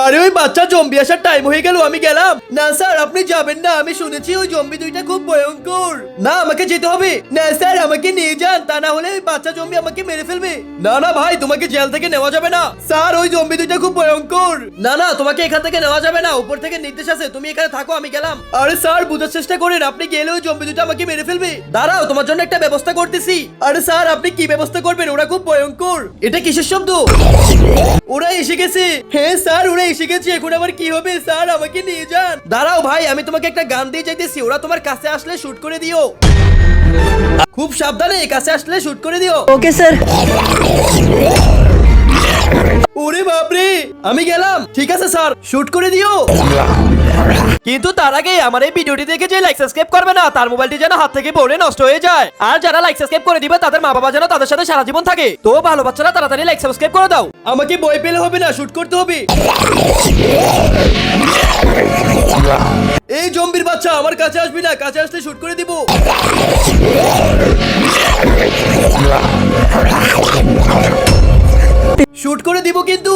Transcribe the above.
আরে ওই বাচ্চা জম্বি আসার টাইম হয়ে গেল, আমি গেলাম। না স্যার আপনি যাবেন না, আমি শুনেছি ওই জম্বি দুইটা খুব ভয়ঙ্কর। না আমাকে যেতে হবে। না স্যার আমাকে নিয়ে যান, তা না হলে ওই বাচ্চা জম্বি আমাকে মেরে ফেলবে। না না ভাই, তোমাকে জেল থেকে নেওয়া যাবে না স্যার, ওই জম্বি দুইটা খুব ভয়ঙ্কর। না না তোমাকে এখান থেকে নেওয়া যাবে না, উপর থেকে নির্দেশ আছে, তুমি এখানে থাকো, আমি গেলাম। আরে স্যার বুঝার চেষ্টা করেন, আপনি গেলে ওই জম্বি দুটো আমাকে মেরে ফেলবে। দাঁড়াও তোমার জন্য একটা ব্যবস্থা করতেছি। আরে স্যার আপনি কি ব্যবস্থা করবেন, ওরা খুব ভয়ঙ্কর। এটা কিসের শব্দ? ওরা এসে গেছে। হ্যাঁ স্যার ওরা এসে গেছে, এখন আবার কি হবে স্যার, আমাকে নিয়ে যান। দাঁড়াও ভাই, আমি তোমাকে একটা গান দিয়ে যাইতেছি, ওরা তোমার কাছে আসলে শুট করে দিও। খুব সাবধানে, কাছে আসলে শুট করে দিও। Okay sir. ওরে বাপরে, আমি গেলাম। ঠিক আছে স্যার, শুট করে দিও। কিন্তু তার আগে আমার এই ভিডিওটি দেখে যে লাইক সাবস্ক্রাইব করবে না, তার মোবাইলটি যেন হাত থেকে পড়ে নষ্ট হয়ে যায়। আর যারা লাইক সাবস্ক্রাইব করে দিবে তাদের মা বাবা যেন তাদের সাথে সারা জীবন থাকে। তো ভালো বাচ্চারা তাড়াতাড়ি লাইক সাবস্ক্রাইব করে দাও। আমাকে ভয় পেলে হবে না, শুট করতে হবে। এই জম্বির বাচ্চা আমার কাছে আসবি না, কাছে আসলে শুট করে দিব। শুট করে দিব কিন্তু।